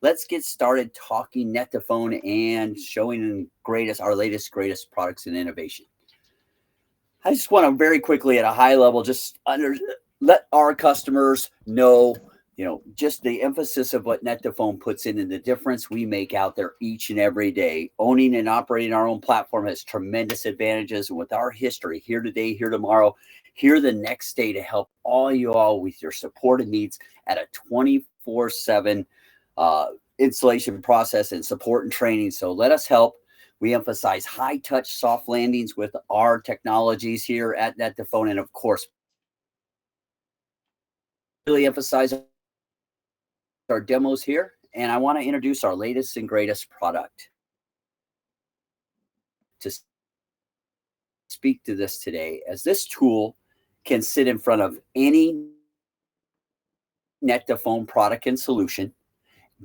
let's get started talking net2phone and showing our latest, greatest products and innovation. I just want to very quickly at a high level, let our customers know, just the emphasis of what net2phone puts in and the difference we make out there each and every day. Owning and operating our own platform has tremendous advantages. And with our history here today, here tomorrow, here the next day to help all with your support and needs at a 24/7 installation process and support and training. So let us help. We emphasize high touch, soft landings with our technologies here at net2phone. And of course, really emphasize our demos here. And I want to introduce our latest and greatest product to speak to this today, as this tool can sit in front of any net2phone product and solution,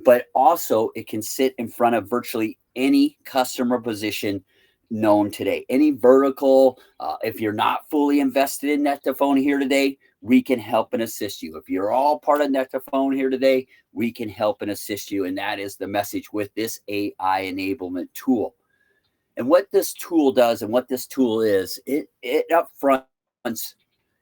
but also it can sit in front of virtually any customer position known today. Any vertical, if you're not fully invested in net2phone here today, we can help and assist you. If you're all part of net2phone here today, we can help and assist you. And that is the message with this AI enablement tool. And what this tool does and what this tool is, it upfronts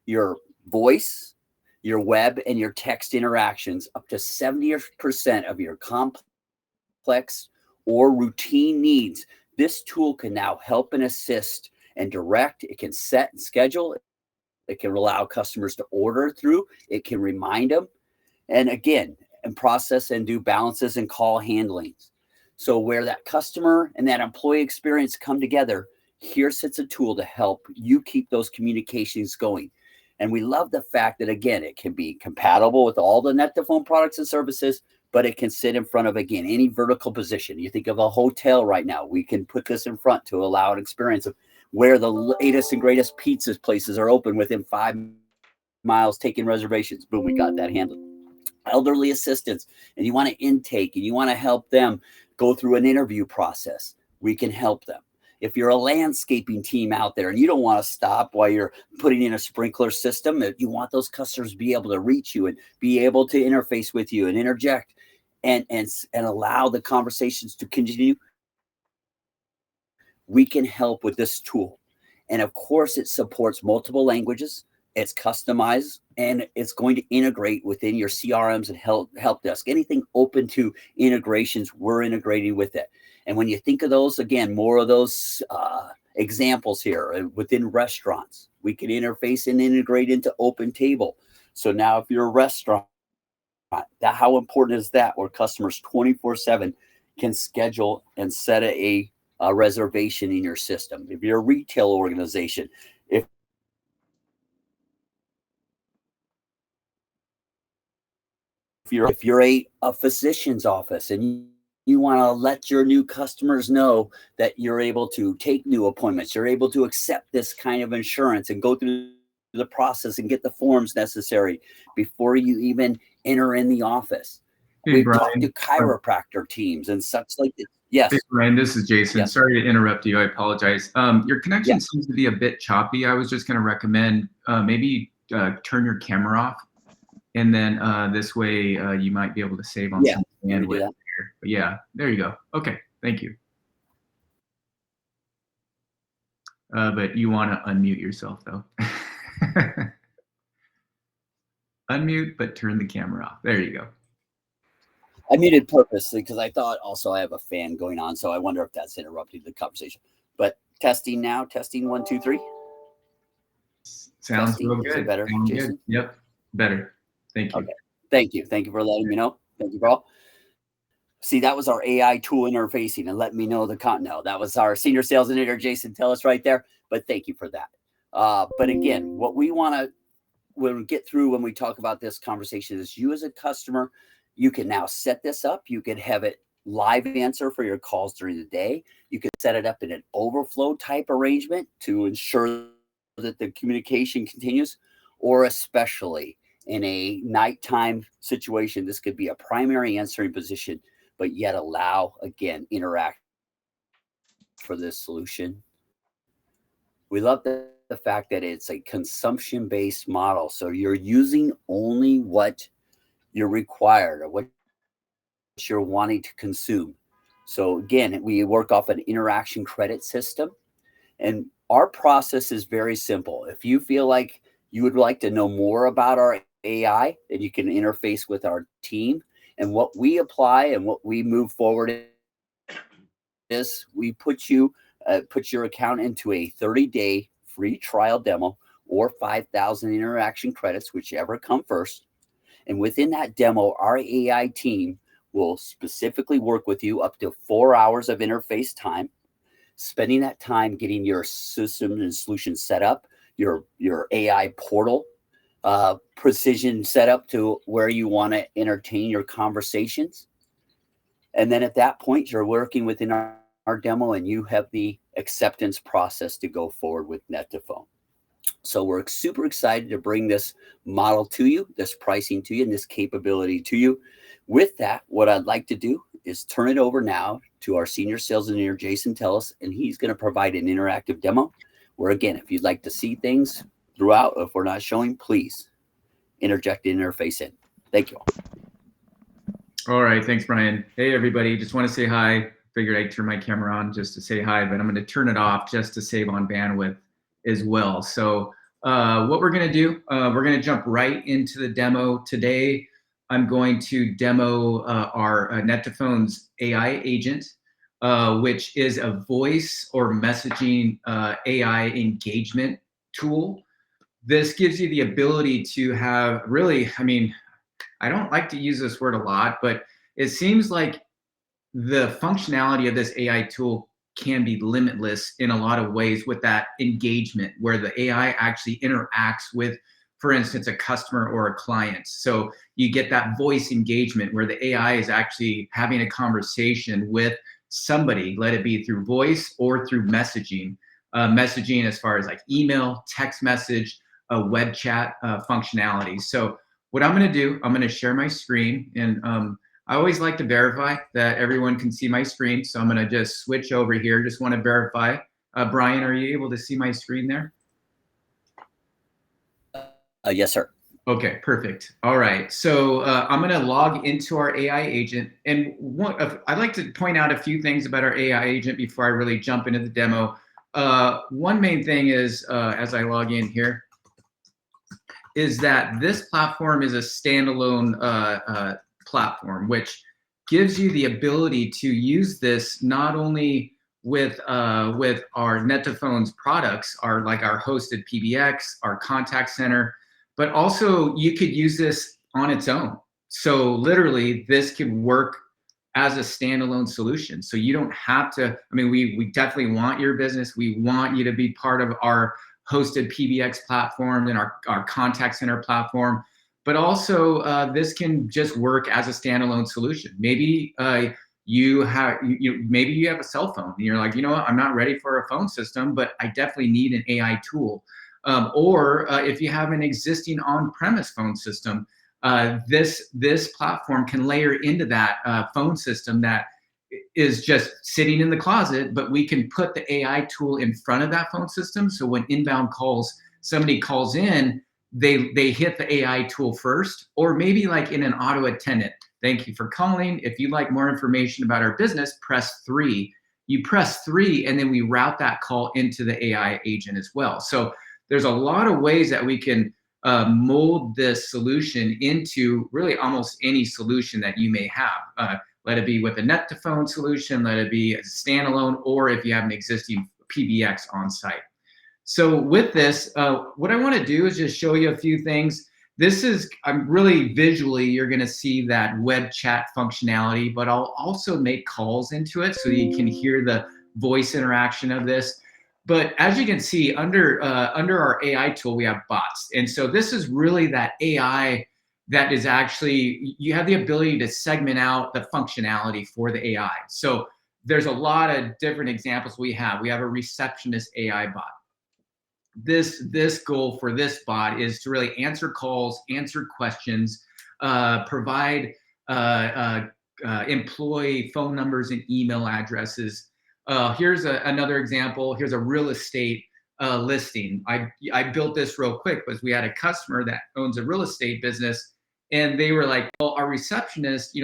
your voice, your web, and your text interactions up to 70% of your complex or routine needs. This tool can now help and assist and direct. It can set and schedule. It can allow customers to order through. It can remind them. And again, and process and do balances and call handlings. So where that customer and that employee experience come together, here sits a tool to help you keep those communications going. And we love the fact that, again, it can be compatible with all the net2phone products and services, but it can sit in front of, again, any vertical position. You think of a hotel right now, we can put this in front to allow an experience of where the latest and greatest pizza places are open within 5 miles, taking reservations. Boom, we got that handled. Elderly assistants, and you want to intake and you want to help them go through an interview process, we can help them. If you're a landscaping team out there and you don't want to stop while you're putting in a sprinkler system, you want those customers to be able to reach you and be able to interface with you and interject and allow the conversations to continue, we can help with this tool. And of course, it supports multiple languages. It's customized, and it's going to integrate within your CRMs and help desk. Anything open to integrations, we're integrating with it. And when you think of those, again, more of those examples here within restaurants, we can interface and integrate into OpenTable. So now if you're a restaurant, how important is that, where customers 24/7 can schedule and set a reservation in your system? If you're a retail organization, if you're a physician's office and you want to let your new customers know that you're able to take new appointments, you're able to accept this kind of insurance and go through the process and get the forms necessary before you even enter in the office. Hey, We've Brian, talked to chiropractor teams and such like this. Yes. Hey, Brian, this is Jason. Yes. Sorry to interrupt you. I apologize. Your connection seems to be a bit choppy. I was just going to recommend maybe turn your camera off. And then this way you might be able to save on some bandwidth here. But yeah, there you go. Okay, thank you. But you want to unmute yourself though. Unmute, but turn the camera off. There you go. I muted purposely because I thought also I have a fan going on, so I wonder if that's interrupting the conversation. But testing now, testing 1, 2, 3. Sounds real good. Is it better, Jason? Good. Yep, better. Thank you. Okay. Thank you. Thank you for letting me know. Thank you, bro. See, that was our AI tool interfacing and let me know the content. That was our senior sales engineer, Jason Tellis, right there. But thank you for that. But again, what we want to when we get through when we talk about this conversation is you as a customer, you can now set this up. You can have it live answer for your calls during the day. You can set it up in an overflow type arrangement to ensure that the communication continues, or especially in a nighttime situation, this could be a primary answering position, but yet allow, again, interact for this solution. We love the fact that it's a consumption-based model. So you're using only what you're required or what you're wanting to consume. So again, we work off an interaction credit system, and our process is very simple. If you feel like you would like to know more about our AI, then you can interface with our team. And what we apply and what we move forward is we put your account into a 30-day free trial demo or 5,000 interaction credits, whichever come first. And within that demo, our AI team will specifically work with you up to 4 hours of interface time, spending that time getting your system and solution set up, your AI portal precision set up to where you want to entertain your conversations. And then at that point, you're working within our demo and you have the acceptance process to go forward with Net2Phone. So we're super excited to bring this model to you, this pricing to you, and this capability to you. With that, what I'd like to do is turn it over now to our senior sales engineer, Jason Tellis, and he's going to provide an interactive demo where, again, if you'd like to see things throughout, if we're not showing, please interject the interface in. Thank you all. All right. Thanks, Brian. Hey, everybody. Just want to say hi. Figured I'd turn my camera on just to say hi, but I'm going to turn it off just to save on bandwidth as well. So what we're going to do, we're going to jump right into the demo today. I'm going to demo our Net2Phone's AI agent, which is a voice or messaging AI engagement tool. This gives you the ability to have really, I mean, I don't like to use this word a lot, but it seems like the functionality of this AI tool can be limitless in a lot of ways with that engagement where the AI actually interacts with, for instance, a customer or a client. So you get that voice engagement where the AI is actually having a conversation with somebody, let it be through voice or through messaging. Messaging as far as like email, text message, web chat functionality. So what I'm going to do, I'm going to share my screen, and I always like to verify that everyone can see my screen. So I'm going to just switch over here. Just want to verify. Brian, are you able to see my screen there? Yes, sir. Okay, perfect. All right. So I'm going to log into our AI agent. And I'd like to point out a few things about our AI agent before I really jump into the demo. One main thing is, as I log in here, is that this platform is a standalone platform, which gives you the ability to use this not only with our Net2Phone's products, our hosted PBX, our contact center, but also you could use this on its own. So literally, this could work as a standalone solution. So you don't have to. I mean, we definitely want your business. We want you to be part of our hosted PBX platform and our contact center platform. But also, this can just work as a standalone solution. Maybe maybe you have a cell phone and you're like, you know what, I'm not ready for a phone system, but I definitely need an AI tool. Or if you have an existing on-premise phone system, this platform can layer into that phone system that is just sitting in the closet, but we can put the AI tool in front of that phone system. So when inbound calls, somebody calls in, they hit the AI tool first, or maybe like in an auto attendant. Thank you for calling. If you'd like more information about our business, press 3. You press 3, and then we route that call into the AI agent as well. So there's a lot of ways that we can mold this solution into really almost any solution that you may have. Let it be with a Net2Phone solution, let it be a standalone, or if you have an existing PBX on site. So with this, what I want to do is just show you a few things. This is, really visually, you're going to see that web chat functionality, but I'll also make calls into it so you can hear the voice interaction of this. But as you can see, under our AI tool, we have bots. And so this is really that AI that is actually, you have the ability to segment out the functionality for the AI. So there's a lot of different examples we have. We have a receptionist AI bot. This goal for this bot is to really answer calls, answer questions, provide employee phone numbers and email addresses. Here's another example. Here's a real estate listing. I built this real quick because we had a customer that owns a real estate business, and they were like, well, our receptionist,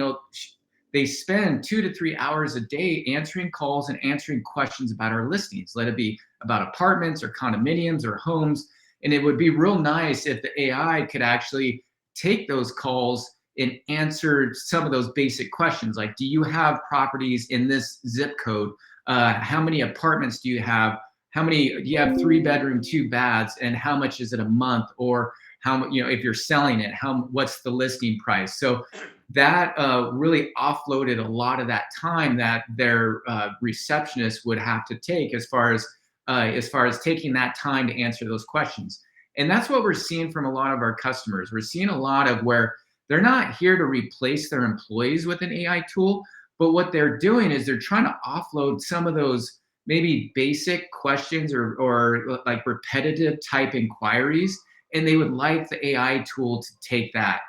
they spend 2 to 3 hours a day answering calls and answering questions about our listings, let it be about apartments or condominiums or homes. And it would be real nice if the AI could actually take those calls and answer some of those basic questions, like, do you have properties in this zip code? How many apartments do you have? How many do you have? 3-bedroom, 2 baths, and how much is it a month? Or how, if you're selling it, what's the listing price? So that really offloaded a lot of that time that their receptionist would have to take as far as taking that time to answer those questions. And that's what we're seeing from a lot of our customers. We're seeing a lot of where they're not here to replace their employees with an AI tool, but what they're doing is they're trying to offload some of those maybe basic questions or like repetitive type inquiries, and they would like the AI tool to take that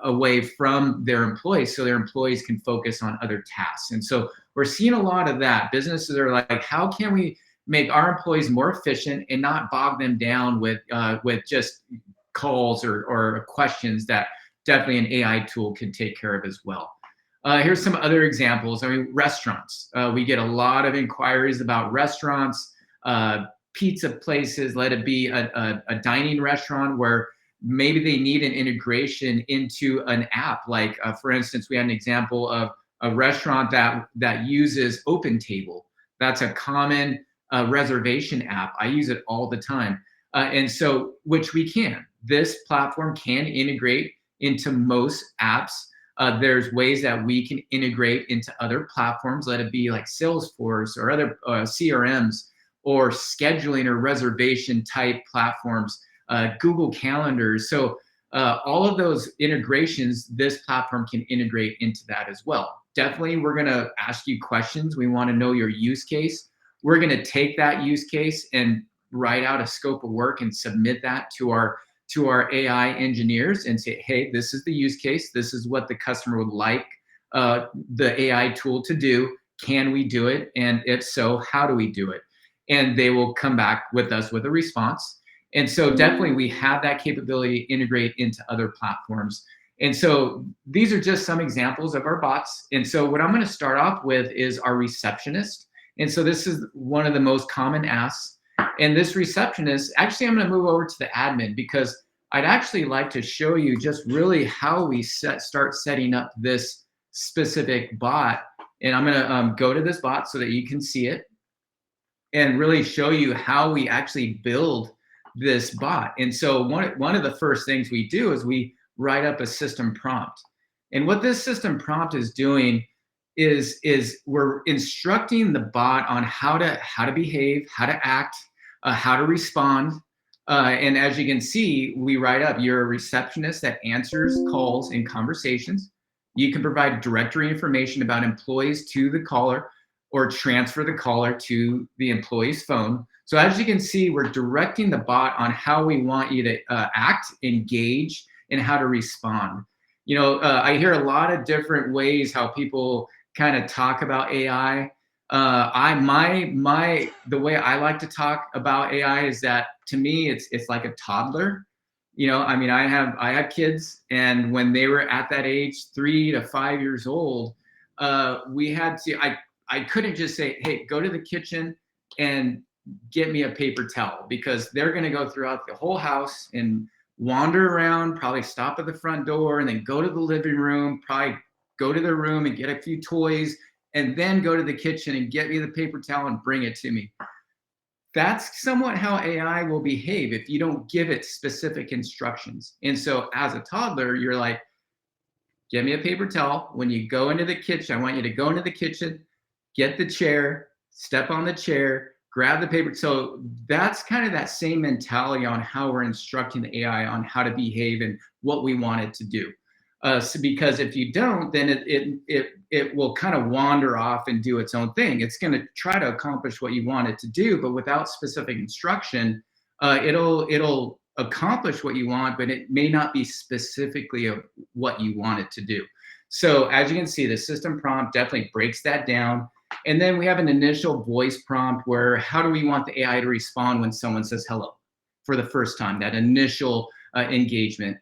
away from their employees so their employees can focus on other tasks. And so we're seeing a lot of that. Businesses are like, how can we make our employees more efficient and not bog them down with just calls or questions that definitely an AI tool can take care of as well. Here's some other examples. I mean, restaurants. We get a lot of inquiries about restaurants, pizza places, let it be a dining restaurant where maybe they need an integration into an app. Like, for instance, we had an example of a restaurant that uses OpenTable. That's a common reservation app. I use it all the time. And so, which we can. This platform can integrate into most apps. There's ways that we can integrate into other platforms, let it be like Salesforce or other CRMs or scheduling or reservation type platforms, Google Calendars. So all of those integrations, this platform can integrate into that as well. Definitely, we're going to ask you questions. We want to know your use case. We're going to take that use case and write out a scope of work and submit that to our AI engineers and say, hey, this is the use case. This is what the customer would like the AI tool to do. Can we do it? And if so, how do we do it? And they will come back with us with a response. And so definitely we have that capability to integrate into other platforms. And so these are just some examples of our bots. And so what I'm going to start off with is our receptionist. And so this is one of the most common asks. And this receptionist, actually, I'm going to move over to the admin because I'd actually like to show you just really how we start setting up this specific bot. And I'm going to go to this bot so that you can see it and really show you how we actually build this bot. And so one of the first things we do is we write up a system prompt. And what this system prompt is doing is we're instructing the bot on how to behave, how to act, how to respond. And as you can see, we write up, you're a receptionist that answers calls and conversations. You can provide directory information about employees to the caller or transfer the caller to the employee's phone. So as you can see, we're directing the bot on how we want you to act, engage, and how to respond. I hear a lot of different ways how people kind of talk about AI. The way I like to talk about AI is that to me it's like a toddler. I have kids, and when they were at that age, 3 to 5 years old, I couldn't just say, hey, go to the kitchen and get me a paper towel, because they're going to go throughout the whole house and wander around, probably stop at the front door and then go to the living room, probably go to their room and get a few toys, and then go to the kitchen and get me the paper towel and bring it to me. That's somewhat how AI will behave if you don't give it specific instructions. And so as a toddler, you're like, get me a paper towel. When you go into the kitchen, I want you to go into the kitchen, get the chair, step on the chair, grab the paper. So that's kind of that same mentality on how we're instructing the AI on how to behave and what we want it to do. So because if you don't, then it will kind of wander off and do its own thing. It's going to try to accomplish what you want it to do, but without specific instruction, it'll accomplish what you want, but it may not be specifically of what you want it to do. So as you can see, the system prompt definitely breaks that down. And then we have an initial voice prompt where how do we want the AI to respond when someone says hello for the first time, that initial engagement.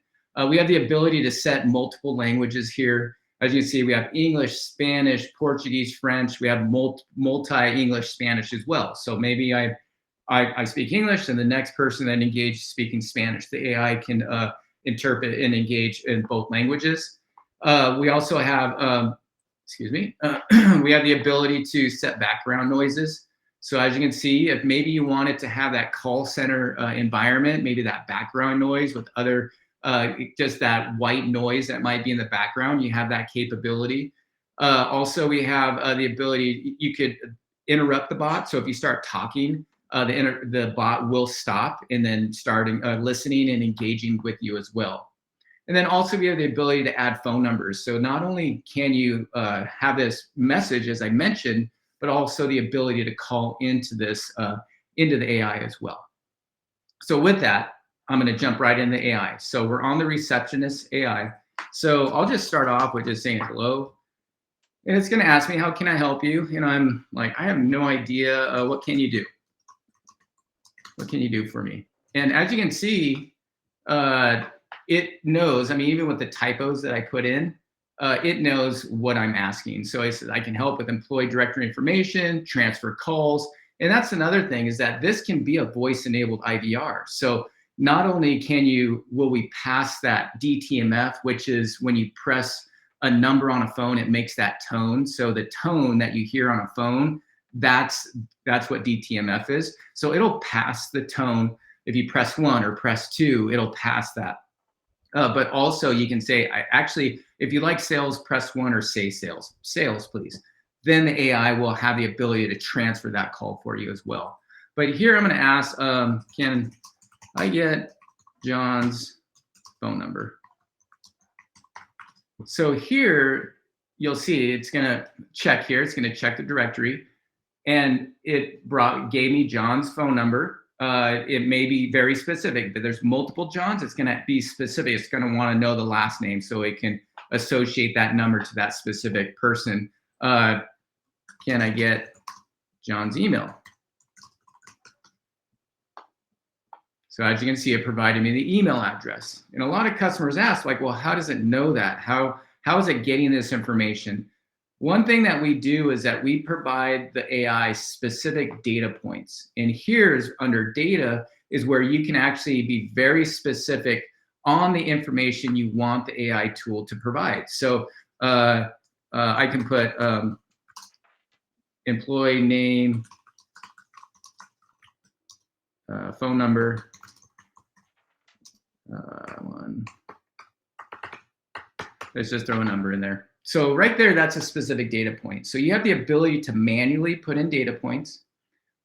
We have the ability to set multiple languages here. As you can see, we have English, Spanish, Portuguese, French. We have multi-English Spanish as well. So maybe I speak English and the next person that engaged speaking Spanish. The AI can interpret and engage in both languages. We also have, we have the ability to set background noises. So as you can see, if maybe you wanted to have that call center environment, maybe that background noise with other, just that white noise that might be in the background, you have that capability. Also, we have the ability, you could interrupt the bot. So if you start talking, the bot will stop and then starting listening and engaging with you as well. And then also we have the ability to add phone numbers. So not only can you have this message, as I mentioned, but also the ability to call into this, into the AI as well. So with that, I'm gonna jump right into AI. So we're on the receptionist AI. So I'll just start off with just saying hello. And it's gonna ask me, how can I help you? And I'm like, I have no idea, what can you do? What can you do for me? And as you can see, it knows, I mean, even with the typos that I put in, it knows what I'm asking. So I said, I can help with employee directory information, transfer calls. And that's another thing, is that this can be a voice-enabled IVR. So not only will we pass that DTMF, which is when you press a number on a phone, it makes that tone. So the tone that you hear on a phone, that's what DTMF is. So it'll pass the tone. If you press 1 or press 2, it'll pass that. But also you can say, if you like sales, press 1 or say sales, please. Then the AI will have the ability to transfer that call for you as well. But here I'm gonna ask, can I get John's phone number? So here you'll see it's gonna check here, it's gonna check the directory, and it gave me John's phone number. It may be very specific, but there's multiple Johns. It's going to be specific. It's going to want to know the last name so it can associate that number to that specific person. Can I get John's email? So as you can see, it provided me the email address. And a lot of customers ask, like, well, how does it know that? How is it getting this information? One thing that we do is that we provide the AI specific data points. And here's under data is where you can actually be very specific on the information you want the AI tool to provide. So I can put employee name, phone number, let's just throw a number in there. So right there, that's a specific data point. So you have the ability to manually put in data points.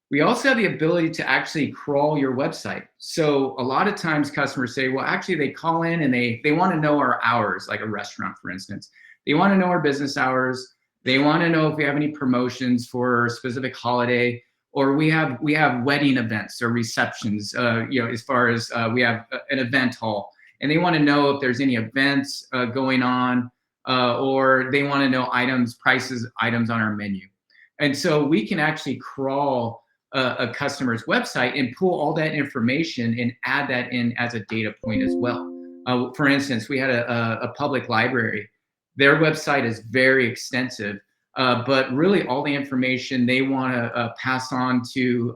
We also have the ability to actually crawl your website. So a lot of times customers say, well, actually they call in and they want to know our hours, like a restaurant, for instance. They want to know our business hours. They want to know if we have any promotions for a specific holiday, or we have wedding events or receptions, as far as we have an event hall, and they want to know if there's any events going on, or they want to know items on our menu. And so we can actually crawl a customer's website and pull all that information and add that in as a data point as well. For instance, we had a public library. Their website is very extensive, but really all the information they want to pass on to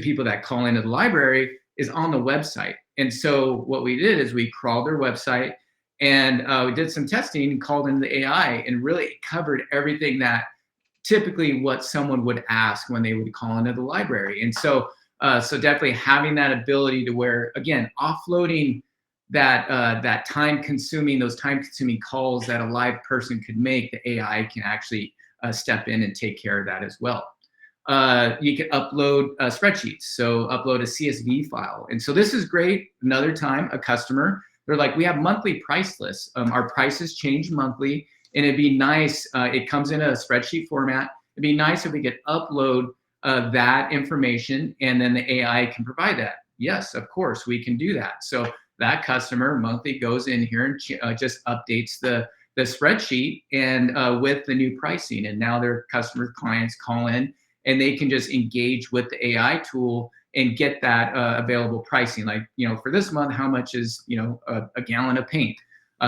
people that call into the library is on the website. And so what we did is we crawled their website, and we did some testing and called in the AI, and really it covered everything that typically what someone would ask when they would call into the library. And so definitely having that ability to where, again, offloading those time-consuming calls that a live person could make, the AI can actually step in and take care of that as well. You can upload spreadsheets, so upload a CSV file. And so this is great. Another time, a customer, they're like, we have monthly price lists. Our prices change monthly, and it'd be nice, it comes in a spreadsheet format. It'd be nice if we could upload that information, and then the AI can provide that. Yes, of course, we can do that. So that customer monthly goes in here and just updates the spreadsheet and with the new pricing. And now their customers, clients call in, and they can just engage with the AI tool and get that available pricing. Like, for this month, how much is, a gallon of paint?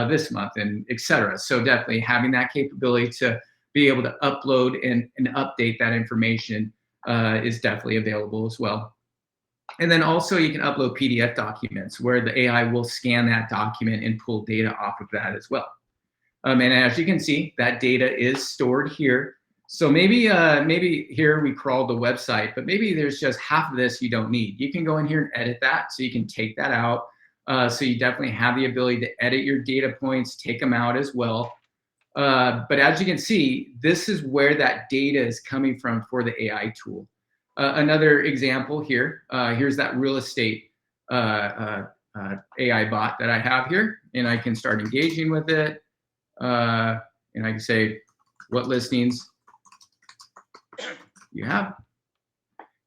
this month, and etc. So definitely having that capability to be able to upload and update that information is definitely available as well. And then also you can upload PDF documents where the AI will scan that document and pull data off of that as well. And as you can see, that data is stored here. So maybe here we crawled the website, but maybe there's just half of this you don't need. You can go in here and edit that, so you can take that out. So you definitely have the ability to edit your data points, take them out as well. But as you can see, this is where that data is coming from for the AI tool. Another example here, here's that real estate AI bot that I have here, and I can start engaging with it. And I can say, what listings you have?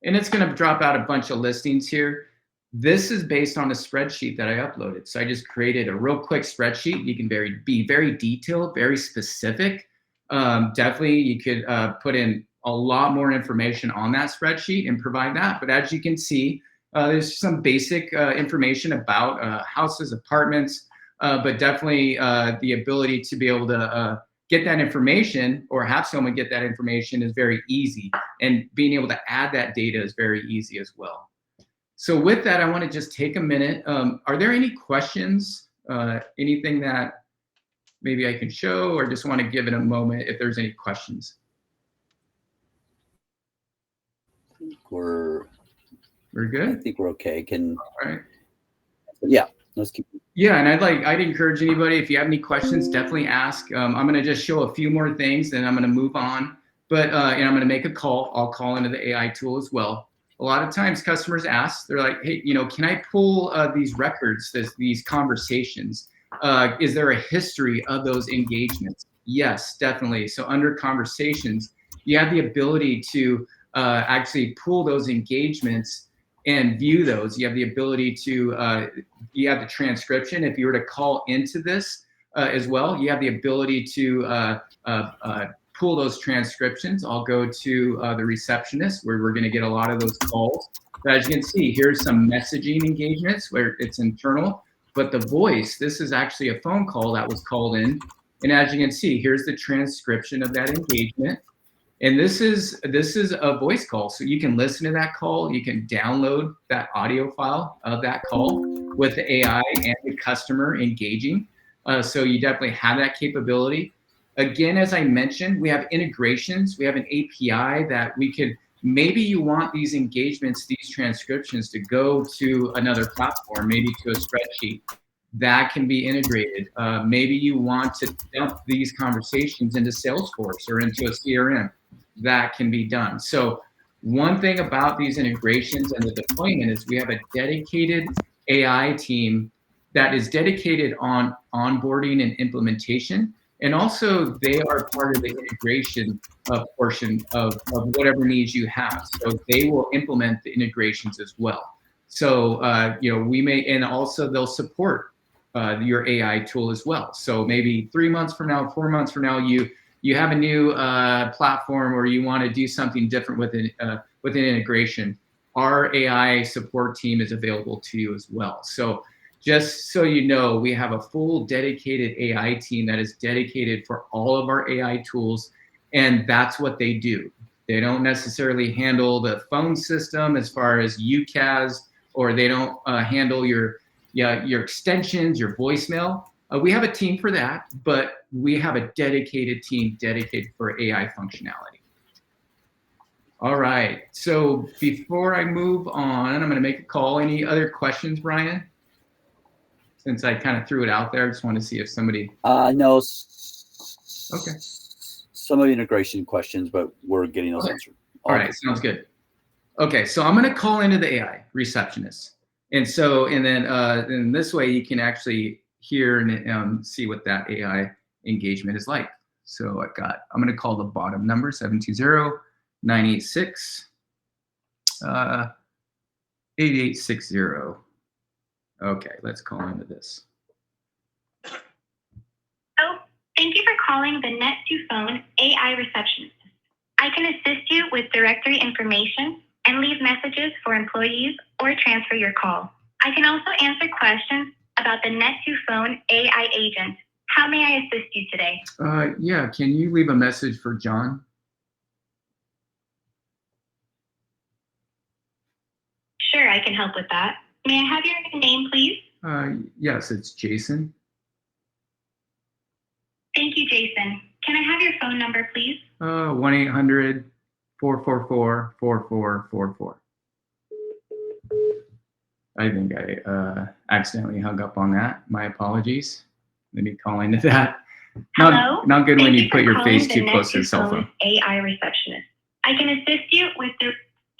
And it's going to drop out a bunch of listings here. This is based on a spreadsheet that I uploaded. So I just created a real quick spreadsheet. You can be very detailed, very specific. Definitely, you could put in a lot more information on that spreadsheet and provide that. But as you can see, there's some basic information about houses, apartments, but definitely the ability to be able to get that information or have someone get that information is very easy. And being able to add that data is very easy as well. So with that, I want to just take a minute. Are there any questions? Anything that maybe I can show, or just want to give it a moment if there's any questions? We're good. I think we're okay. All right. Yeah, let's keep. Yeah, and I'd encourage anybody, if you have any questions, definitely ask. I'm going to just show a few more things, then I'm going to move on. But and I'm going to make a call. I'll call into the AI tool as well. A lot of times customers ask, they're like, hey, can I pull these records, these conversations? Is there a history of those engagements? Yes, definitely. So under conversations, you have the ability to actually pull those engagements and view those. You have the ability to, you have the transcription. If you were to call into this as well, you have the ability to pull those transcriptions. I'll go to the receptionist where we're going to get a lot of those calls. But as you can see, here's some messaging engagements where it's internal, but the voice, this is actually a phone call that was called in. And as you can see, here's the transcription of that engagement. And this is a voice call. So you can listen to that call. You can download that audio file of that call with the AI and the customer engaging. So you definitely have that capability. Again, as I mentioned, we have integrations. We have an API that we could, maybe you want these engagements, these transcriptions to go to another platform, maybe to a spreadsheet. That can be integrated. Maybe you want to dump these conversations into Salesforce or into a CRM. That can be done. So one thing about these integrations and the deployment is we have a dedicated AI team that is dedicated on onboarding and implementation. And also they are part of the integration portion of whatever needs you have. So they will implement the integrations as well. So, we may, and also they'll support your AI tool as well. So maybe 3 months from now, 4 months from now, you have a new platform or you want to do something different with an integration. Our AI support team is available to you as well. So just so you know, we have a full dedicated AI team that is dedicated for all of our AI tools, and that's what they do. They don't necessarily handle the phone system as far as UCaaS, or they don't handle your extensions, your voicemail. We have a team for that, but we have a dedicated team dedicated for AI functionality. All right, so before I move on, I'm gonna make a call. Any other questions, Brian? Since I kind of threw it out there, I just want to see if somebody... No. Okay. Some of the integration questions, but we're getting those answered. All right, sounds good. Okay, so I'm going to call into the AI receptionist. And so, and then this way you can actually hear and see what that AI engagement is like. So I'm going to call the bottom number, 720-986-8860. Okay, let's call into this. Oh, thank you for calling the Net2Phone AI receptionist. I can assist you with directory information and leave messages for employees or transfer your call. I can also answer questions about the Net2 Net2Phone AI agent. How may I assist you today? Yeah, can you leave a message for John? Sure, I can help with that. May I have your name, please? Yes, it's Jason. Thank you, Jason. Can I have your phone number, please? 1-800-444-4444. I think I accidentally hung up on that. My apologies. Let me call into that. Hello? Not good when Thank you put your calling face the too close to the cell Net2Phone phone. AI receptionist. I can assist you with the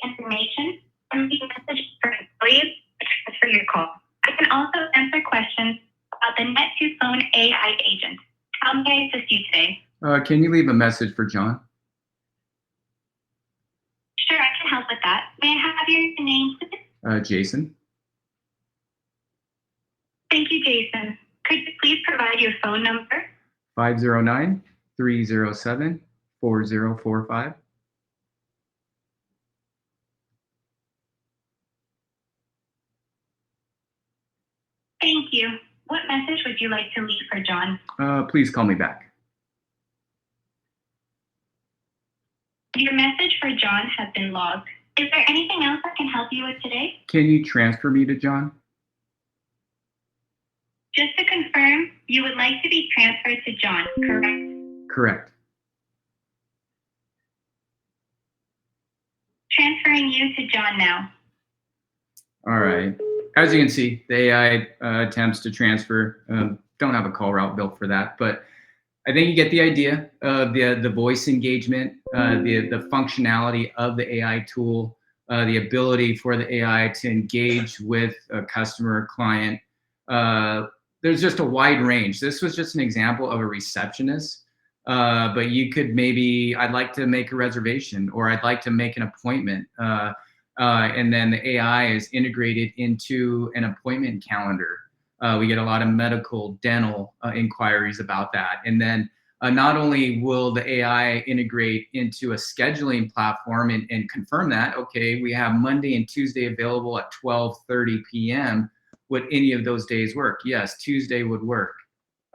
information and the message for employees for your call. I can also answer questions about the Net2Phone AI agent. How may I assist you today? Can you leave a message for John? Sure, I can help with that. May I have your name, please? Jason. Thank you, Jason. Could you please provide your phone number? 509-307-4045. Thank you. What message would you like to leave for John? Please call me back. Your message for John has been logged. Is there anything else I can help you with today? Can you transfer me to John? Just to confirm, you would like to be transferred to John, correct? Correct. Transferring you to John now. All right. As you can see, the AI attempts to transfer. Don't have a call route built for that, but I think you get the idea of the voice engagement, the functionality of the AI tool, the ability for the AI to engage with a customer or client. There's just a wide range. This was just an example of a receptionist, but you could maybe, I'd like to make a reservation, or I'd like to make an appointment. And then the AI is integrated into an appointment calendar. We get a lot of medical, dental inquiries about that. And then not only will the AI integrate into a scheduling platform and confirm that, okay, we have Monday and Tuesday available at 12:30 p.m. Would any of those days work? Yes, Tuesday would work.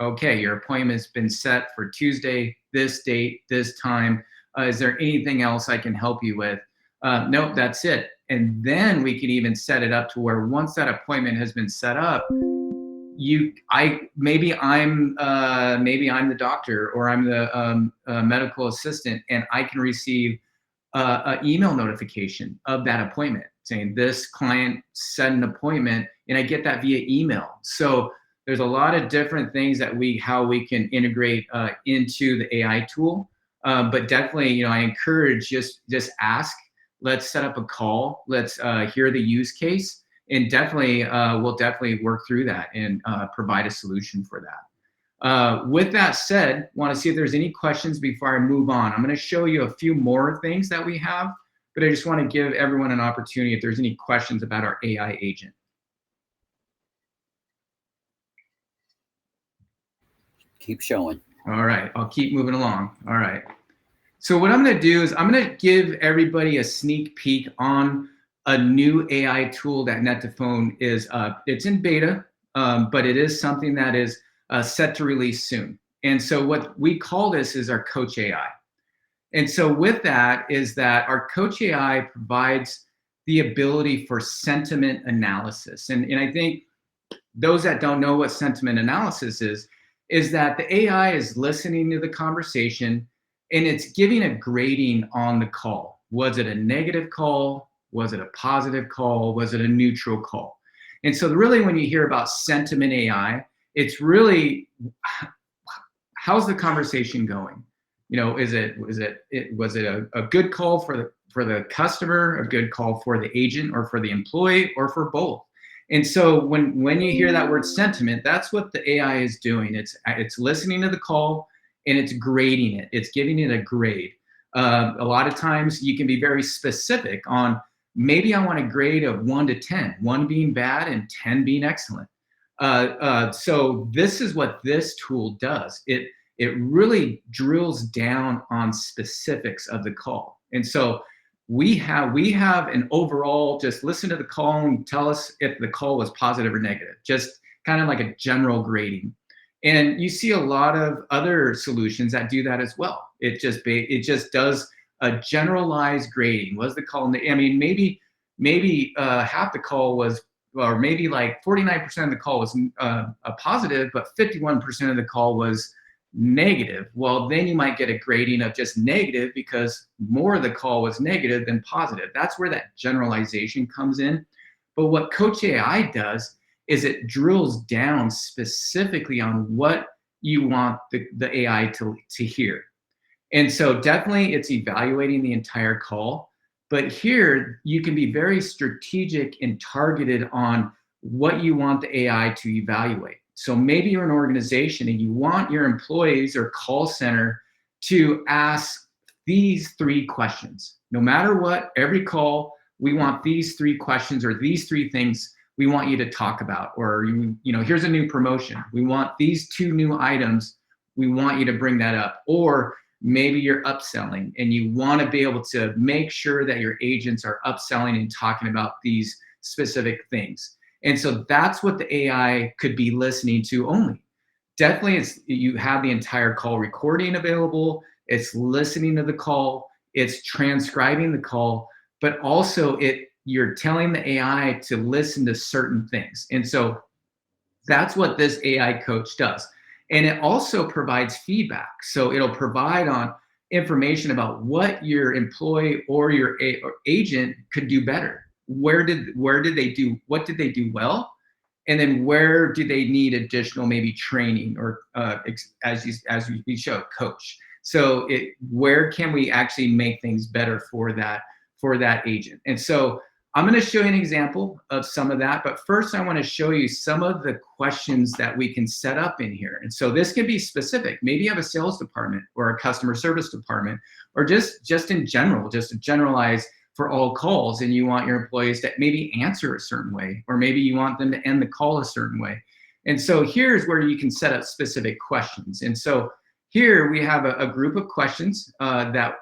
Okay, your appointment's been set for Tuesday, this date, this time. Is there anything else I can help you with? Nope, that's it. And then we could even set it up to where once that appointment has been set up, maybe I'm the doctor, or I'm the medical assistant, and I can receive an email notification of that appointment saying this client set an appointment, and I get that via email. So there's a lot of different things that how we can integrate into the AI tool. But definitely, I encourage just ask. Let's set up a call. Let's hear the use case, and definitely we'll definitely work through that and provide a solution for that. With that said, want to see if there's any questions before I move on. I'm going to show you a few more things that we have, but I just want to give everyone an opportunity if there's any questions about our AI agent. Keep showing. All right, I'll keep moving along. All right. So what I'm going to do is I'm going to give everybody a sneak peek on a new AI tool that Net2Phone is. It's in beta, but it is something that is set to release soon. And so what we call this is our Coach AI. And so with that is that our Coach AI provides the ability for sentiment analysis. And I think those that don't know what sentiment analysis is that the AI is listening to the conversation, and it's giving a grading on the call. Was it a negative call? Was it a positive call? Was it a neutral call? And so really when you hear about sentiment AI, it's really, how's the conversation going? Was it a good call for the customer, a good call for the agent, or for the employee, or for both? And so when you hear that word sentiment, that's what the AI is doing. It's listening to the call, and it's grading it. It's giving it a grade. A lot of times you can be very specific on, maybe I want a grade of 1 to 10, 1 being bad and 10 being excellent. So this is what this tool does. It really drills down on specifics of the call. And so we have an overall, just listen to the call and tell us if the call was positive or negative. Just kind of like a general grading. And you see a lot of other solutions that do that as well. It just does a generalized grading. What's the call? I mean, maybe half the call was, or maybe like 49% of the call was a positive, but 51% of the call was negative. Well, then you might get a grading of just negative because more of the call was negative than positive. That's where that generalization comes in. But what Coach AI does is it drills down specifically on what you want the AI to hear. And so definitely it's evaluating the entire call. But here you can be very strategic and targeted on what you want the AI to evaluate. So maybe you're an organization and you want your employees or call center to ask these 3 questions. No matter what, every call, we want these 3 questions or these 3 things we want you to talk about. Or, here's a new promotion. We want these 2 new items. We want you to bring that up. Or maybe you're upselling and you want to be able to make sure that your agents are upselling and talking about these specific things. And so that's what the AI could be listening to only. Definitely, you have the entire call recording available. It's listening to the call. It's transcribing the call, but also you're telling the AI to listen to certain things. And so that's what this AI coach does. And it also provides feedback. So it'll provide on information about what your employee or your agent could do better. What did they do well? And then where do they need additional maybe training or as we show, coach. So where can we actually make things better for that agent? And so I'm going to show you an example of some of that, but first I want to show you some of the questions that we can set up in here. And so this can be specific. Maybe you have a sales department or a customer service department, or just in general, just to generalize for all calls, and you want your employees to maybe answer a certain way, or maybe you want them to end the call a certain way. And so here's where you can set up specific questions. And so here we have a group of questions that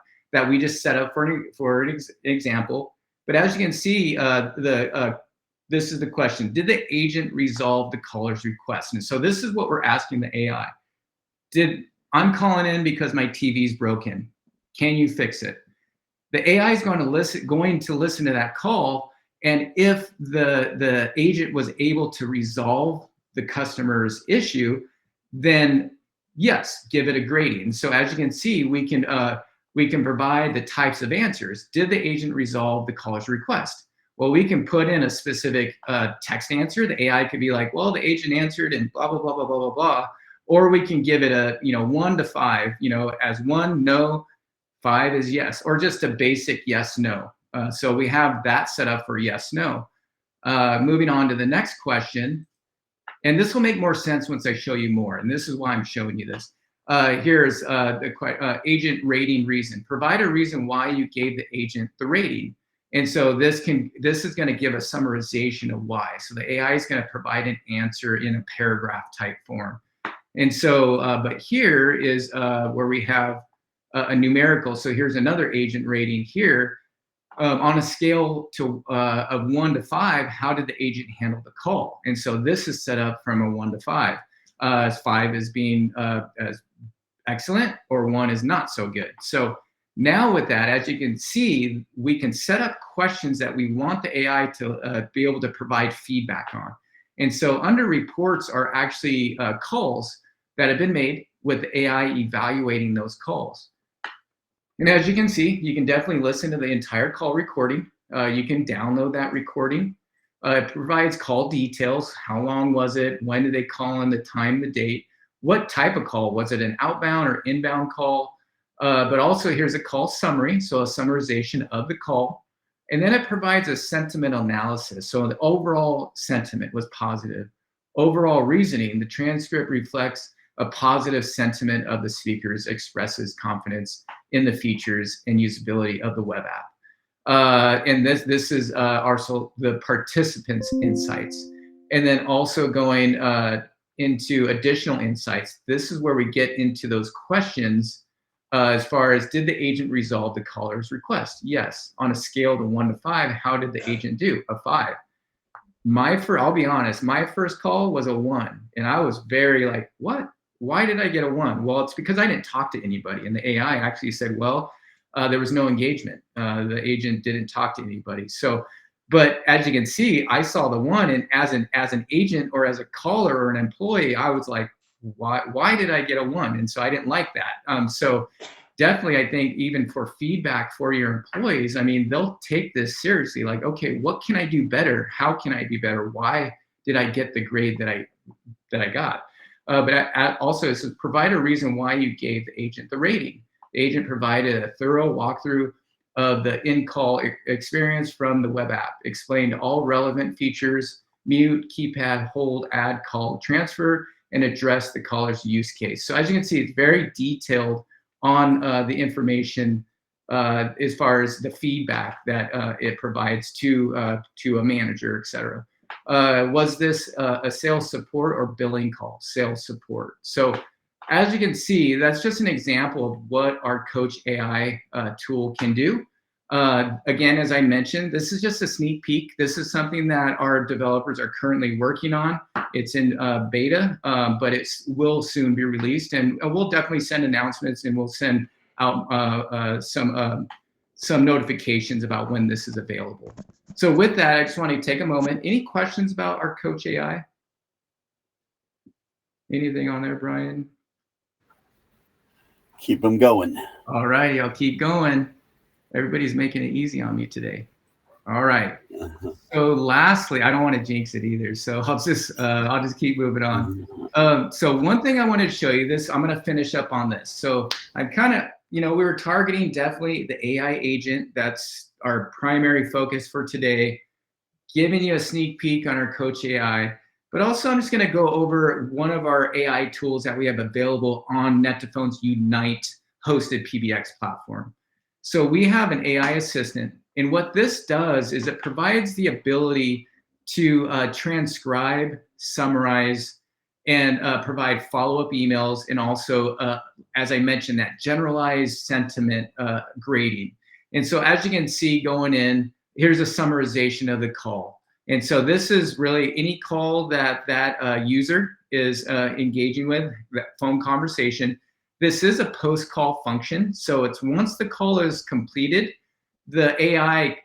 we just set up for an example. But as you can see, this is the question: did the agent resolve the caller's request? And so this is what we're asking the AI. I'm calling in because my TV's broken. Can you fix it? The AI is going to listen to that call, and if the agent was able to resolve the customer's issue, then yes, give it a grading. And so as you can see, we can provide the types of answers. Did the agent resolve the caller's request? Well, we can put in a specific text answer. The AI could be like, well, the agent answered and blah, blah, blah, blah, blah, blah, blah. Or we can give it a, 1 to 5, as 1, no, 5 is yes, or just a basic yes, no. So we have that set up for yes, no. Moving on to the next question. And this will make more sense once I show you more. And this is why I'm showing you this. Here's the agent rating reason. Provide a reason why you gave the agent the rating. And so this is going to give a summarization of why. So the AI is going to provide an answer in a paragraph type form. And so, but here is where we have a numerical. So here's another agent rating here. On a scale of 1 to 5, how did the agent handle the call? And so this is set up from a 1 to 5. As 5 is being as excellent, or 1 is not so good. So now with that, as you can see, we can set up questions that we want the AI to be able to provide feedback on. And so under reports are actually calls that have been made with the AI evaluating those calls. And as you can see, you can definitely listen to the entire call recording. You can download that recording. It provides call details. How long was it? When did they call in? The time, the date. What type of call? Was it an outbound or inbound call? But also here's a call summary, so a summarization of the call. And then it provides a sentiment analysis. So the overall sentiment was positive. Overall reasoning, the transcript reflects a positive sentiment of the speakers, expresses confidence in the features and usability of the web app. And this is also the participants' insights. And then also going into additional insights. This is where we get into those questions as far as, did the agent resolve the caller's request? Yes. On a scale of 1 to 5, how did the agent do? A 5. I'll be honest, my first call was a 1, and I was very like, what? Why did I get a 1? Well, it's because I didn't talk to anybody, and the AI actually said, well, there was no engagement. The agent didn't talk to anybody. So, but as you can see, I saw the 1, and as an agent or as a caller or an employee, I was like, why did I get a 1? And so I didn't like that. So definitely, I think even for feedback for your employees, I mean, they'll take this seriously. Like, okay, what can I do better? How can I be better? Why did I get the grade that I got? But also, so provide a reason why you gave the agent the rating. The agent provided a thorough walkthrough of the in-call experience from the web app, explained all relevant features, mute, keypad, hold, add, call, transfer, and address the caller's use case. So as you can see, it's very detailed on the information as far as the feedback that it provides to a manager, et cetera. Was this a sales support or billing call? Sales support. So as you can see, that's just an example of what our Coach AI tool can do. Again, as I mentioned, this is just a sneak peek. This is something that our developers are currently working on. It's in beta, but it will soon be released, and we'll definitely send announcements, and we'll send out some notifications about when this is available. So with that, I just want to take a moment. Any questions about our Coach AI? Anything on there, Brian? Keep them going. All righty, I'll keep going. Everybody's making it easy on me today. All right. So lastly, I don't want to jinx it either, so I'll just keep moving on. So one thing I wanted to show you this, I'm going to finish up on this. So I'm kind of, we were targeting definitely the AI agent. That's our primary focus for today, giving you a sneak peek on our Coach AI. But also, I'm just going to go over one of our AI tools that we have available on net2phone's Unite hosted PBX platform. So we have an AI assistant, and what this does is it provides the ability to transcribe, summarize, and provide follow-up emails, and also, as I mentioned, that generalized sentiment grading. And so as you can see going in, here's a summarization of the call. And so this is really any call that user is engaging with, that phone conversation. This is a post-call function. So it's once the call is completed, the AI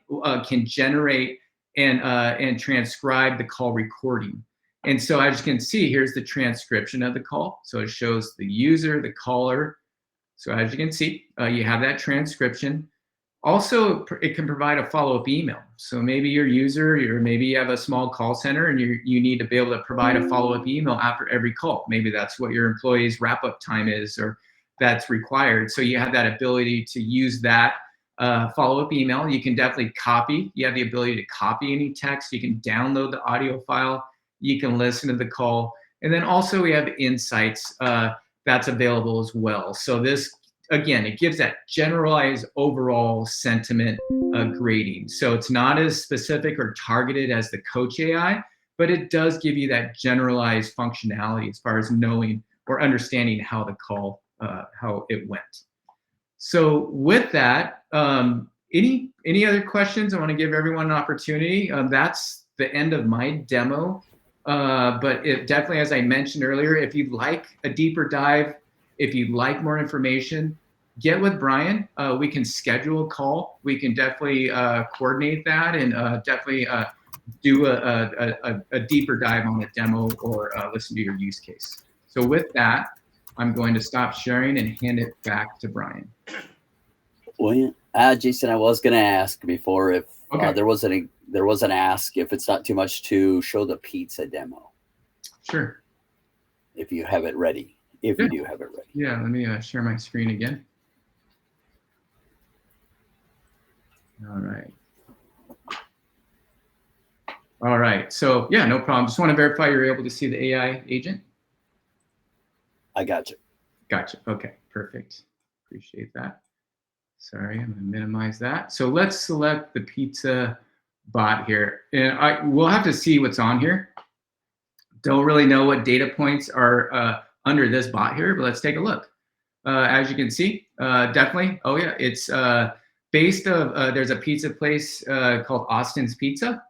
can generate and transcribe the call recording. And so as you can see, here's the transcription of the call. So it shows the user, the caller. So as you can see, you have that transcription. Also, it can provide a follow-up email. So maybe your user, or maybe you have a small call center and you need to be able to provide a follow-up email after every call. Maybe that's what your employee's wrap-up time is, or that's required. So you have that ability to use that follow-up email. You can definitely copy. You have the ability to copy any text. You can download the audio file. You can listen to the call. And then also we have insights that's available as well. So this, again, it gives that generalized overall sentiment grading. So it's not as specific or targeted as the Coach AI, but it does give you that generalized functionality as far as knowing or understanding how the call, how it went. So with that, any other questions? I want to give everyone an opportunity. That's the end of my demo. But definitely, as I mentioned earlier, if you'd like a deeper dive, if you'd like more information, get with Brian. We can schedule a call. We can definitely coordinate that, and definitely do a deeper dive on the demo, or listen to your use case. So with that, I'm going to stop sharing and hand it back to Brian. Well, Jason, I was going to ask before if there was an ask if it's not too much to show the pizza demo. Sure. If you have it ready. If you do have it ready. Yeah, let me share my screen again. All right. All right. So yeah, no problem. Just want to verify you're able to see the AI agent. I got you. Gotcha. Okay, perfect. Appreciate that. Sorry, I'm going to minimize that. So let's select the pizza bot here. And we'll have to see what's on here. Don't really know what data points are under this bot here, but let's take a look. As you can see, definitely, oh yeah, it's based of, there's a pizza place called Austin's Pizza.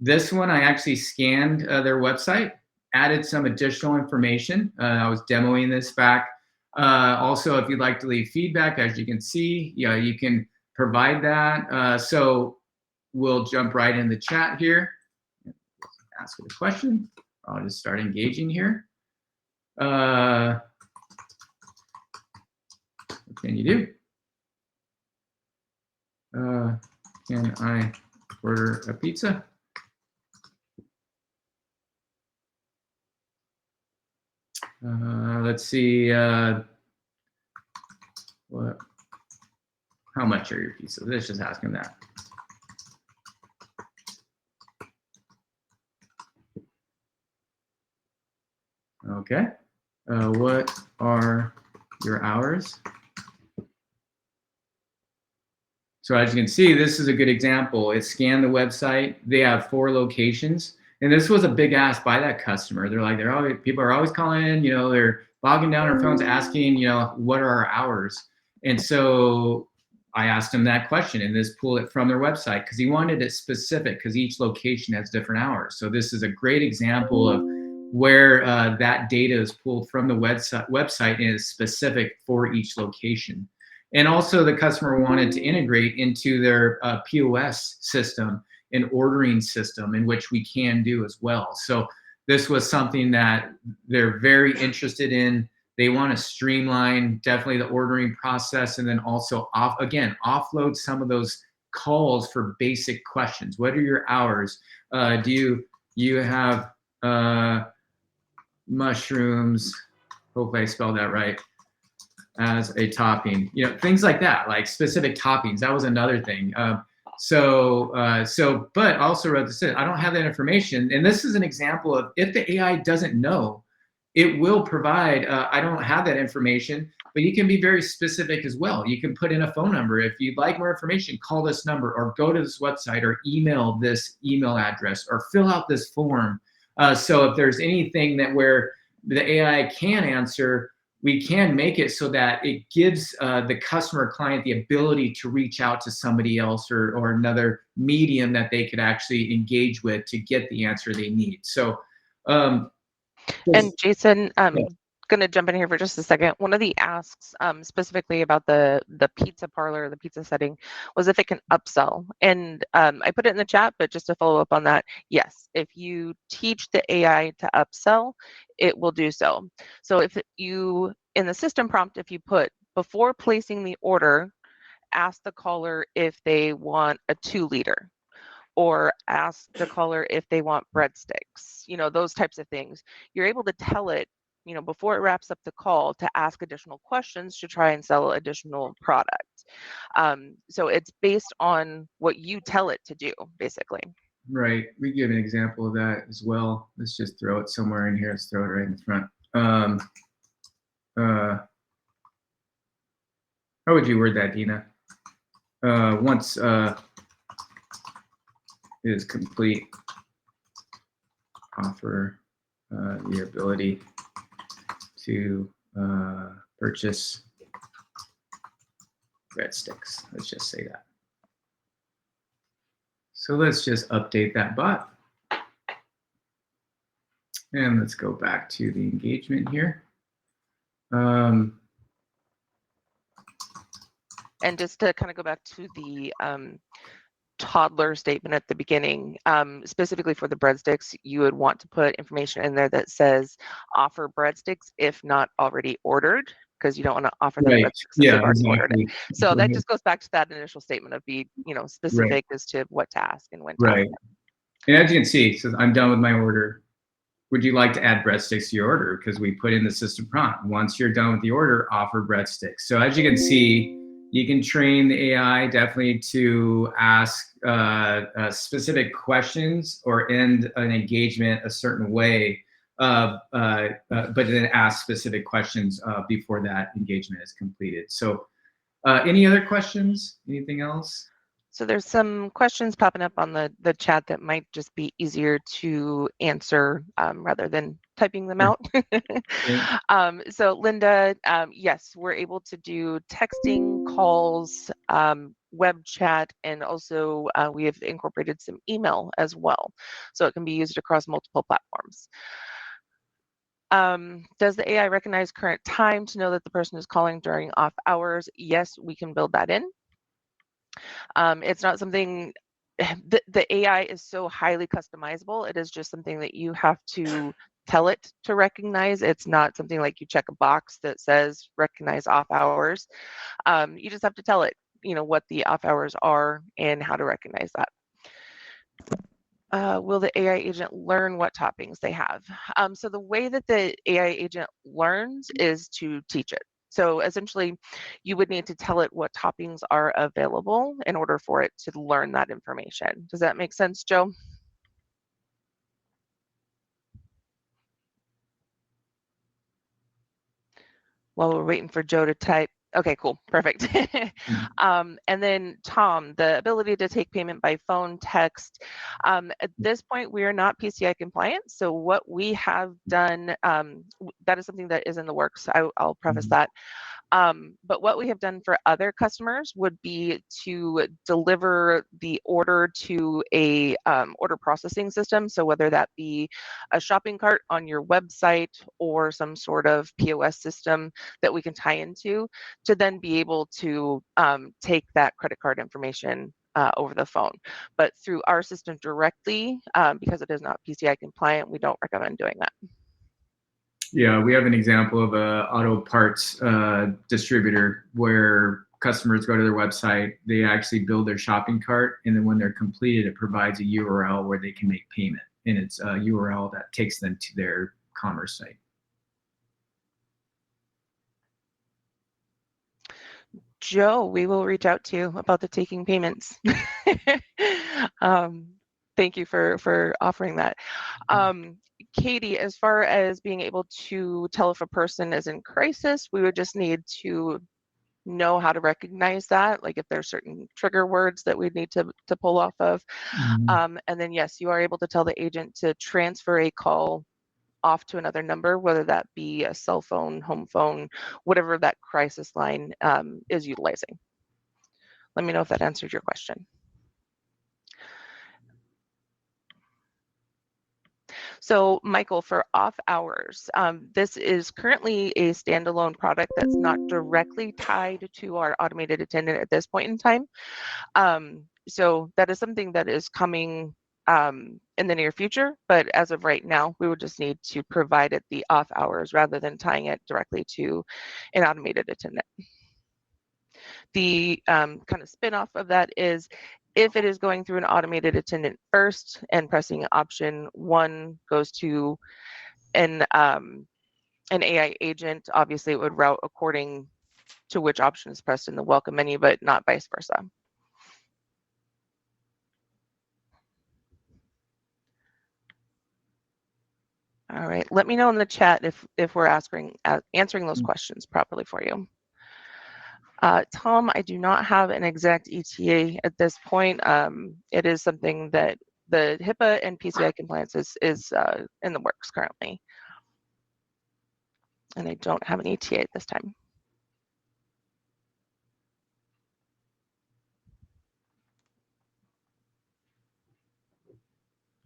This one, I actually scanned their website, added some additional information. I was demoing this back. Also, if you'd like to leave feedback, as you can see, you can provide that. So we'll jump right in the chat here. Ask a question. I'll just start engaging here. What can you do? Can I order a pizza? Let's see. What? How much are your pizzas? Let's just ask him that. Okay. What are your hours? So as you can see, this is a good example. It scanned the website. They have 4 locations. And this was a big ask by that customer. They're like, people are always calling in, they're bogging down our phones asking, what are our hours? And so I asked him that question, and this pulled it from their website because he wanted it specific because each location has different hours. So this is a great example of where that data is pulled from the website and is specific for each location. And also the customer wanted to integrate into their POS system, an ordering system, in which we can do as well. So this was something that they're very interested in. They want to streamline definitely the ordering process, and then also offload some of those calls for basic questions. What are your hours? Do you have mushrooms? Hopefully I spelled that right. As a topping, things like that, like specific toppings. That was another thing. But also wrote this in. I don't have that information, and this is an example of if the AI doesn't know, it will provide. I don't have that information, but you can be very specific as well. You can put in a phone number. If you'd like more information, call this number, or go to this website, or email this email address, or fill out this form. So if there's anything that where the AI can answer, we can make it so that it gives the customer client the ability to reach out to somebody else or another medium that they could actually engage with to get the answer they need. So, and Jason, going to jump in here for just a second. One of the asks specifically about the pizza parlor, the pizza setting, was if it can upsell. And I put it in the chat, but just to follow up on that, yes, if you teach the AI to upsell, it will do so. So if you, in the system prompt, if you put, before placing the order, ask the caller if they want a 2-liter, or ask the caller if they want breadsticks, those types of things, you're able to tell it, before it wraps up the call, to ask additional questions to try and sell additional products. So it's based on what you tell it to do, basically. Right. We give an example of that as well. Let's just throw it somewhere in here. Let's throw it right in the front. How would you word that, Dina? Once is complete, offer the ability to purchase breadsticks. Let's just say that. So let's just update that bot. And let's go back to the engagement here. And just to kind of go back to the toddler statement at the beginning, specifically for the breadsticks, you would want to put information in there that says offer breadsticks if not already ordered, because you don't want to offer them breadsticks if they've already ordered it. So that just goes back to that initial statement of be, specific as to what to ask and when to ask them. And as you can see, it says, I'm done with my order. Would you like to add breadsticks to your order? Because we put in the system prompt. Once you're done with the order, offer breadsticks. So as you can see, you can train the AI definitely to ask specific questions or end an engagement a certain way, but then ask specific questions before that engagement is completed. So any other questions? Anything else? So there's some questions popping up on the chat that might just be easier to answer rather than typing them out. So Linda, yes, we're able to do texting, calls, web chat, and also we have incorporated some email as well. So it can be used across multiple platforms. Does the AI recognize current time to know that the person is calling during off hours? Yes, we can build that in. It's not something, the AI is so highly customizable. It is just something that you have to tell it to recognize. It's not something like you check a box that says recognize off hours. You just have to tell it, what the off hours are and how to recognize that. Will the AI agent learn what toppings they have? So the way that the AI agent learns is to teach it. So essentially, you would need to tell it what toppings are available in order for it to learn that information. Does that make sense, Joe? While we're waiting for Joe to type. Okay, cool, perfect. And then Tom, the ability to take payment by phone, text. At this point, we are not PCI compliant. So what we have done, that is something that is in the works. I'll preface that. But what we have done for other customers would be to deliver the order to a order processing system. So whether that be a shopping cart on your website or some sort of POS system that we can tie into to then be able to take that credit card information over the phone. But through our system directly, because it is not PCI compliant, we don't recommend doing that. Yeah, we have an example of a auto parts distributor where customers go to their website, they actually build their shopping cart, and then when they're completed, it provides a URL where they can make payment, and it's a URL that takes them to their commerce site. Joe, we will reach out to you about the taking payments. Thank you for offering that. Katie, as far as being able to tell if a person is in crisis, we would just need to know how to recognize that, like if there's certain trigger words that we'd need to pull off of. And then yes, you are able to tell the agent to transfer a call off to another number, whether that be a cell phone, home phone, whatever that crisis line is utilizing. Let me know if that answered your question. So Michael, for off hours, this is currently a standalone product that's not directly tied to our automated attendant at this point in time. So that is something that is coming in the near future, but as of right now, we would just need to provide it the off hours rather than tying it directly to an automated attendant. The kind of spin-off of that is if it is going through an automated attendant first and pressing option 1 goes to an AI agent, obviously it would route according to which option is pressed in the welcome menu, but not vice versa. All right, let me know in the chat if we're answering those questions properly for you. Tom, I do not have an exact ETA at this point. It is something that the HIPAA and PCI compliance is in the works currently. And I don't have an ETA at this time.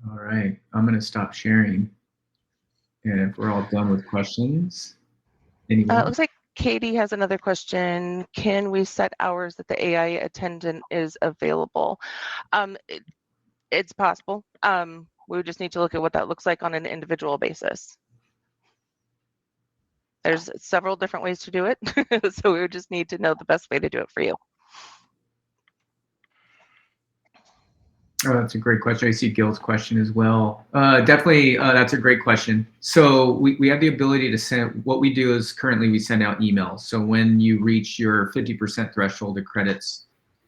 All right, I'm going to stop sharing. And if we're all done with questions, anyone? Looks like Katie has another question. Can we set hours that the AI attendant is available? It's possible. We would just need to look at what that looks like on an individual basis. There's several different ways to do it, so we would just need to know the best way to do it for you. Oh, that's a great question. I see Gil's question as well. Definitely, that's a great question. So we have the ability to send, what we do is currently we send out emails. So when you reach your 50% threshold, it credits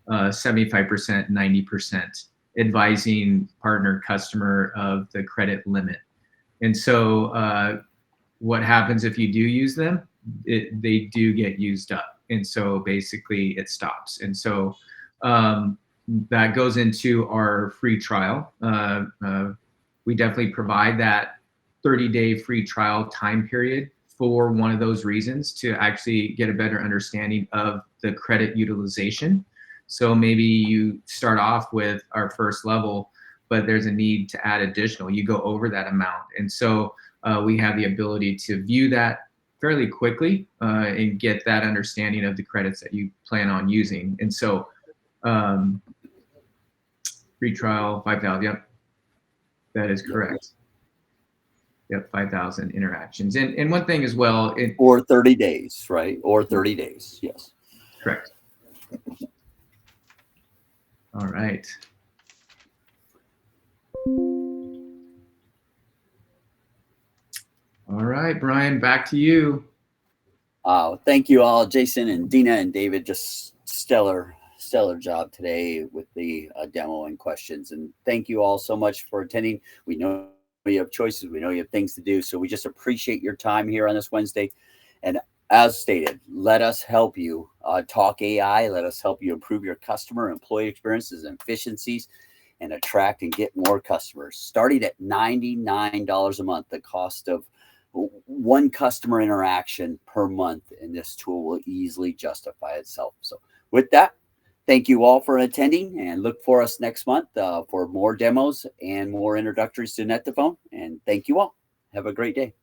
75%, 90%, advising partner customer of the credit limit. And so what happens if you do use them? They do get used up. And so basically it stops. And so that goes into our free trial. We definitely provide that 30-day free trial time period for one of those reasons, to actually get a better understanding of the credit utilization. So maybe you start off with our first level, but there's a need to add additional. You go over that amount. And so we have the ability to view that fairly quickly and get that understanding of the credits that you plan on using. And so free trial, 5,000, yep, that is correct. Yep, 5,000 interactions. And one thing as well. Or 30 days, right? Or 30 days, yes. Correct. All right. All right, Brian, back to you. Thank you all, Jason and Dina and David. Just stellar job today with the demo and questions. And thank you all so much for attending. We know you have choices. We know you have things to do. So we just appreciate your time here on this Wednesday. And as stated, let us help you talk AI. Let us help you improve your customer employee experiences and efficiencies, and attract and get more customers. Starting at $99 a month, the cost of one customer interaction per month, and this tool will easily justify itself. So with that, thank you all for attending, and look for us next month for more demos and more introductories to net2phone. And thank you all. Have a great day.